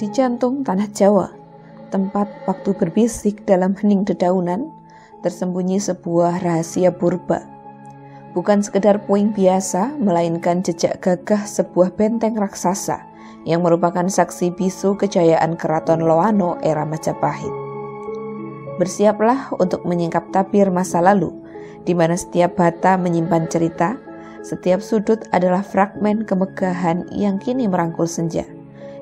Di jantung tanah Jawa, tempat waktu berbisik dalam hening dedaunan, tersembunyi sebuah rahasia purba. Bukan sekedar puing biasa, melainkan jejak gagah sebuah benteng raksasa yang merupakan saksi bisu kejayaan Keraton Loano era Majapahit. Bersiaplah untuk menyingkap tabir masa lalu, di mana setiap bata menyimpan cerita, setiap sudut adalah fragmen kemegahan yang kini merangkul senja.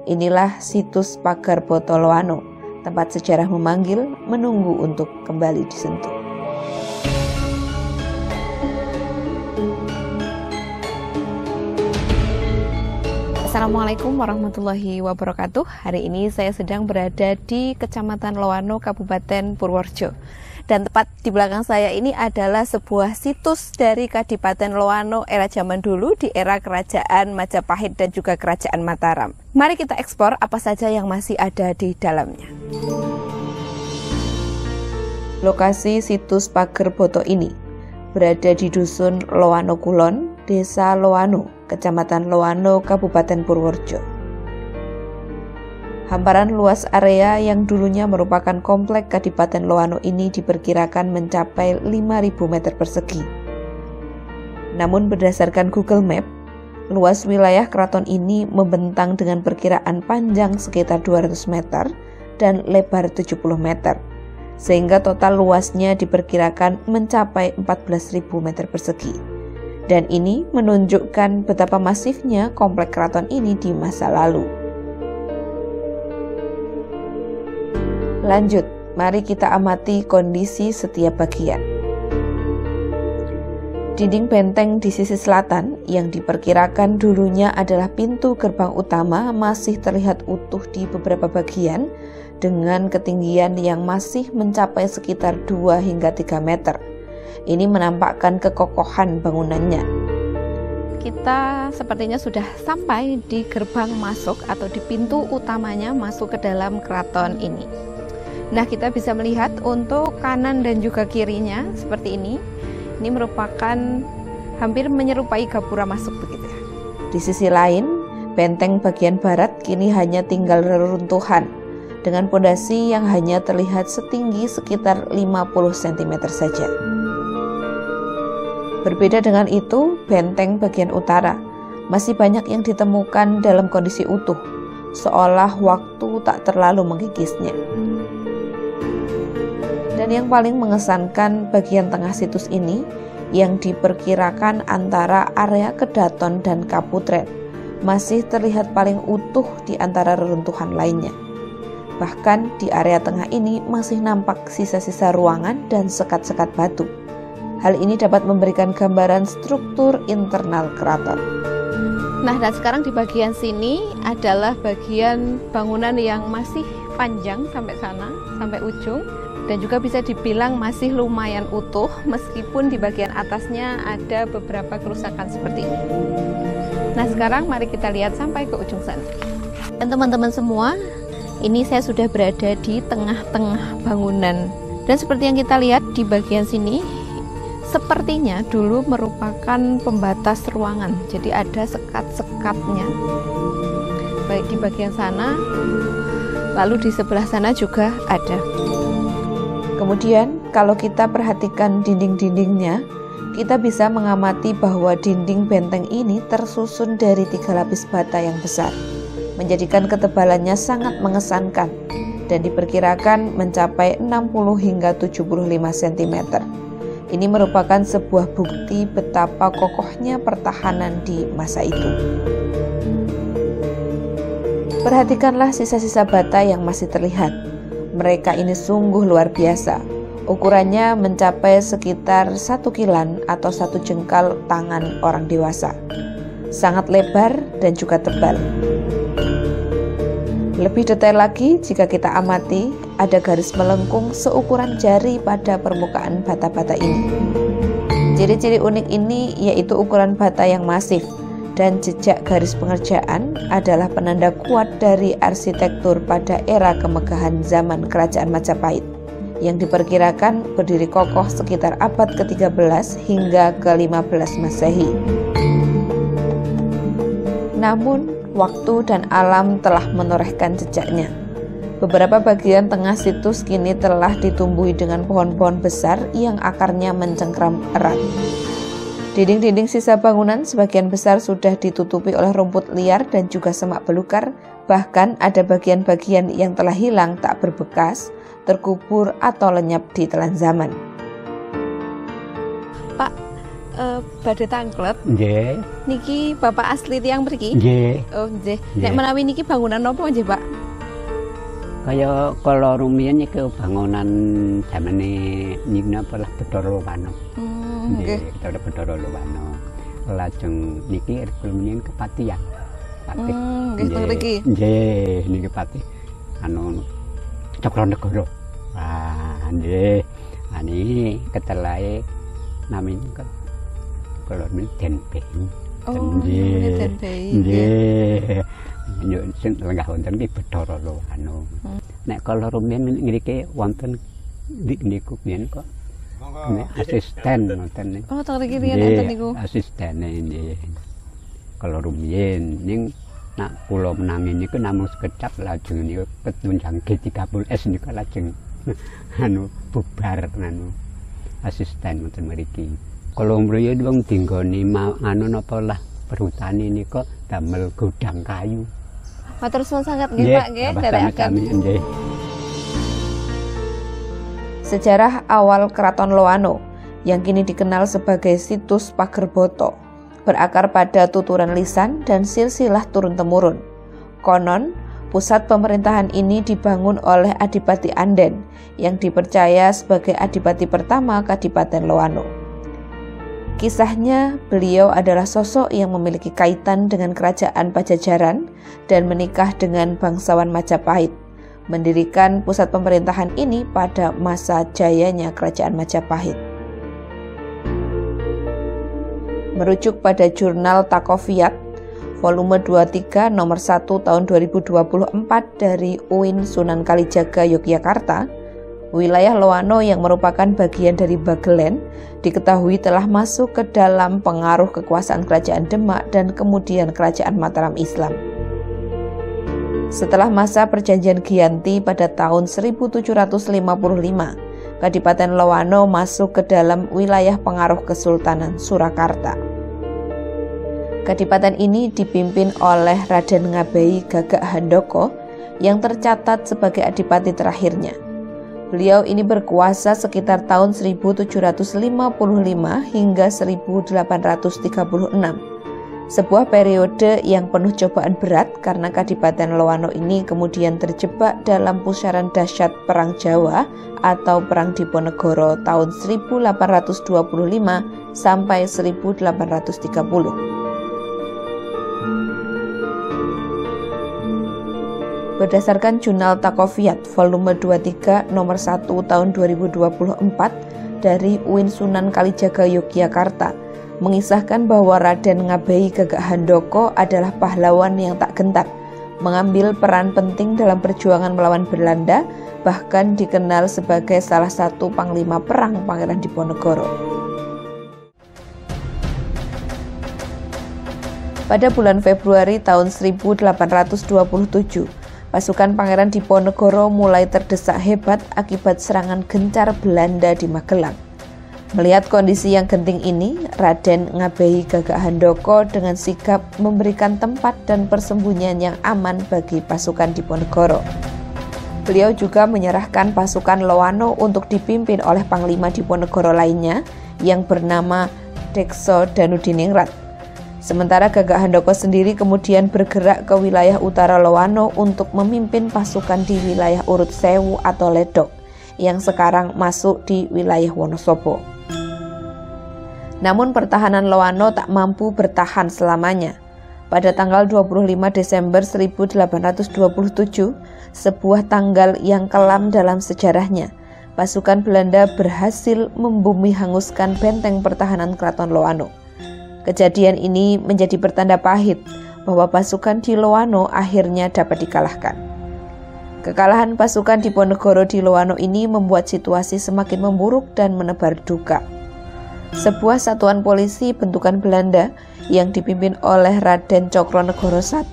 Inilah situs Pagar Boto Loano, tempat sejarah memanggil, menunggu untuk kembali disentuh. Assalamualaikum warahmatullahi wabarakatuh. Hari ini saya sedang berada di Kecamatan Loano, Kabupaten Purworejo. Dan tepat di belakang saya ini adalah sebuah situs dari Kadipaten Loano era zaman dulu di era Kerajaan Majapahit dan juga Kerajaan Mataram. Mari kita eksplor apa saja yang masih ada di dalamnya. Lokasi situs Pagar Boto ini berada di Dusun Loano Kulon, Desa Loano, Kecamatan Loano, Kabupaten Purworejo. Hamparan luas area yang dulunya merupakan komplek Kadipaten Loano ini diperkirakan mencapai 5.000 meter persegi. Namun berdasarkan Google Map, luas wilayah keraton ini membentang dengan perkiraan panjang sekitar 200 meter dan lebar 70 meter, sehingga total luasnya diperkirakan mencapai 14.000 meter persegi. Dan ini menunjukkan betapa masifnya komplek keraton ini di masa lalu. Lanjut, mari kita amati kondisi setiap bagian. Dinding benteng di sisi selatan yang diperkirakan dulunya adalah pintu gerbang utama masih terlihat utuh di beberapa bagian dengan ketinggian yang masih mencapai sekitar 2 hingga 3 meter. Ini menampakkan kekokohan bangunannya. Kita sepertinya sudah sampai di gerbang masuk atau di pintu utamanya masuk ke dalam keraton ini. Nah, kita bisa melihat untuk kanan dan juga kirinya seperti ini. Ini merupakan hampir menyerupai gapura masuk begitu. Di sisi lain, benteng bagian barat kini hanya tinggal reruntuhan dengan pondasi yang hanya terlihat setinggi sekitar 50 cm saja. Berbeda dengan itu, benteng bagian utara masih banyak yang ditemukan dalam kondisi utuh, seolah waktu tak terlalu mengikisnya. Dan yang paling mengesankan bagian tengah situs ini yang diperkirakan antara area Kedaton dan Kaputren masih terlihat paling utuh di antara reruntuhan lainnya. Bahkan di area tengah ini masih nampak sisa-sisa ruangan dan sekat-sekat batu. Hal ini dapat memberikan gambaran struktur internal keraton. Nah, dan sekarang di bagian sini adalah bagian bangunan yang masih panjang sampai sana, sampai ujung. Dan juga bisa dibilang masih lumayan utuh meskipun di bagian atasnya ada beberapa kerusakan seperti ini. Nah, sekarang mari kita lihat sampai ke ujung sana. Dan teman-teman semua, ini saya sudah berada di tengah-tengah bangunan. Dan seperti yang kita lihat di bagian sini, sepertinya dulu merupakan pembatas ruangan. Jadi ada sekat-sekatnya. Baik di bagian sana, lalu di sebelah sana juga ada. Kemudian, kalau kita perhatikan dinding-dindingnya, kita bisa mengamati bahwa dinding benteng ini tersusun dari 3 lapis bata yang besar, menjadikan ketebalannya sangat mengesankan dan diperkirakan mencapai 60 hingga 75 cm. Ini merupakan sebuah bukti betapa kokohnya pertahanan di masa itu. Perhatikanlah sisa-sisa bata yang masih terlihat. Mereka ini sungguh luar biasa. Ukurannya mencapai sekitar 1 kilan atau 1 jengkal tangan orang dewasa. Sangat lebar dan juga tebal. Lebih detail lagi, jika kita amati, ada garis melengkung seukuran jari pada permukaan bata-bata ini. Ciri-ciri unik ini yaitu ukuran bata yang masif, dan jejak garis pengerjaan adalah penanda kuat dari arsitektur pada era kemegahan zaman Kerajaan Majapahit yang diperkirakan berdiri kokoh sekitar abad ke-13 hingga ke-15 Masehi. Namun, waktu dan alam telah menorehkan jejaknya. Beberapa bagian tengah situs kini telah ditumbuhi dengan pohon-pohon besar yang akarnya mencengkram erat. Dinding-dinding sisa bangunan sebagian besar sudah ditutupi oleh rumput liar dan juga semak belukar, bahkan ada bagian-bagian yang telah hilang tak berbekas, terkubur atau lenyap di telan zaman. Pak, badhe tanglet. Nggih. Niki Bapak asli tiyang mriki? Nggih. Oh, nggih. Nek menawi niki bangunan napa nggih, Pak? Kaya kala rumiyin iki bangunan jamane niki napa lah Bathara Lowana. Nggih. Bathara Lowana. Lajeng niki rumiyin kepatihan. Patih. Nggih, teng mriki. Nggih, niki patih anu Cokronegoro. Wah, nggih. Ani ketelahe namanya kala Denpeng. Oh, Denpeng. Nggih. Yo sing lenggah wonten iki Bathara Lowana. Nek kala rumiyin ngriki wonten niku biyen kok asisten wonten niku. Oh, teng mriki riyen wonten niku. Asistene nggih. Kala rumiyin ning nak kula menangi niku namung sekecap lajeng niku ketunjang G30S niku lajeng anu bubar anu asisten wonten mriki. Kala mriyen wong dinggoni anu napa lah perhutani niku damel godang kayu. Matur suwun sangat nggih Pak nggih nderekaken. Nggih. Sejarah awal Keraton Loano yang kini dikenal sebagai situs Pagerboto berakar pada tuturan lisan dan silsilah turun-temurun. Konon, pusat pemerintahan ini dibangun oleh Adipati Anden yang dipercaya sebagai Adipati pertama Kadipaten Loano. Kisahnya, beliau adalah sosok yang memiliki kaitan dengan kerajaan Pajajaran dan menikah dengan bangsawan Majapahit, mendirikan pusat pemerintahan ini pada masa jayanya kerajaan Majapahit. Merujuk pada jurnal Takoviyat, volume 23 nomor 1 tahun 2024 dari UIN Sunan Kalijaga Yogyakarta, wilayah Loano yang merupakan bagian dari Bagelen diketahui telah masuk ke dalam pengaruh kekuasaan kerajaan Demak dan kemudian kerajaan Mataram Islam. Setelah masa perjanjian Giyanti pada tahun 1755, Kadipaten Loano masuk ke dalam wilayah pengaruh Kesultanan Surakarta. Kadipaten ini dipimpin oleh Raden Ngabei Gagak Handoko yang tercatat sebagai adipati terakhirnya. Beliau ini berkuasa sekitar tahun 1755 hingga 1836. Sebuah periode yang penuh cobaan berat karena Kadipaten Loano ini kemudian terjebak dalam pusaran dahsyat Perang Jawa atau Perang Diponegoro tahun 1825 sampai 1830. Berdasarkan jurnal Takoviyat volume 23 nomor 1 tahun 2024 dari UIN Sunan Kalijaga Yogyakarta mengisahkan bahwa Raden Ngabei Gagak Handoko adalah pahlawan yang tak gentar, mengambil peran penting dalam perjuangan melawan Belanda, bahkan dikenal sebagai salah satu panglima perang Pangeran Diponegoro. Pada bulan Februari tahun 1827, pasukan Pangeran Diponegoro mulai terdesak hebat akibat serangan gencar Belanda di Magelang. Melihat kondisi yang genting ini, Raden Ngabei Gagak Handoko dengan sigap memberikan tempat dan persembunyian yang aman bagi pasukan Diponegoro. Beliau juga menyerahkan pasukan Loano untuk dipimpin oleh Panglima Diponegoro lainnya yang bernama Dekso Danudiningrat. Sementara Gagak Handoko sendiri kemudian bergerak ke wilayah utara Loano untuk memimpin pasukan di wilayah Urut Sewu atau Ledok yang sekarang masuk di wilayah Wonosobo. Namun pertahanan Loano tak mampu bertahan selamanya. Pada tanggal 25 Desember 1827, sebuah tanggal yang kelam dalam sejarahnya, pasukan Belanda berhasil membumi hanguskan benteng pertahanan Keraton Loano. Kejadian ini menjadi pertanda pahit bahwa pasukan di Loano akhirnya dapat dikalahkan. Kekalahan pasukan Diponegoro di Loano ini membuat situasi semakin memburuk dan menebar duka. Sebuah satuan polisi bentukan Belanda yang dipimpin oleh Raden Cokronegoro I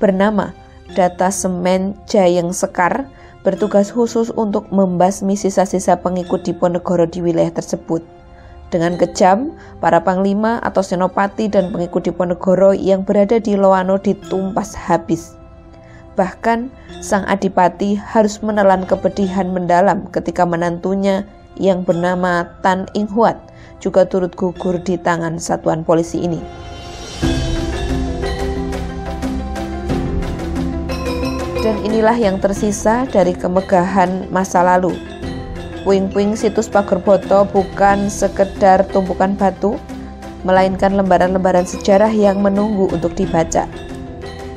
bernama Datasemen Jayeng Sekar bertugas khusus untuk membasmi sisa-sisa pengikut Diponegoro di wilayah tersebut. Dengan kejam, para panglima atau senopati dan pengikut Diponegoro yang berada di Loano ditumpas habis. Bahkan, sang adipati harus menelan kepedihan mendalam ketika menantunya yang bernama Tan Ing Huat juga turut gugur di tangan satuan polisi ini. Dan inilah yang tersisa dari kemegahan masa lalu. Puing-puing situs Pager Boto bukan sekedar tumpukan batu, melainkan lembaran-lembaran sejarah yang menunggu untuk dibaca.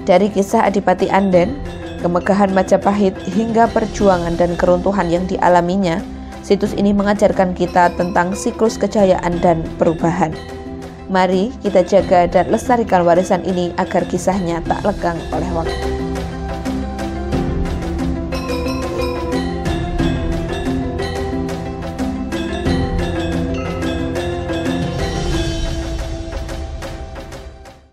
Dari kisah Adipati Anden, kemegahan Majapahit hingga perjuangan dan keruntuhan yang dialaminya, situs ini mengajarkan kita tentang siklus kejayaan dan perubahan. Mari kita jaga dan lestarikan warisan ini agar kisahnya tak lekang oleh waktu.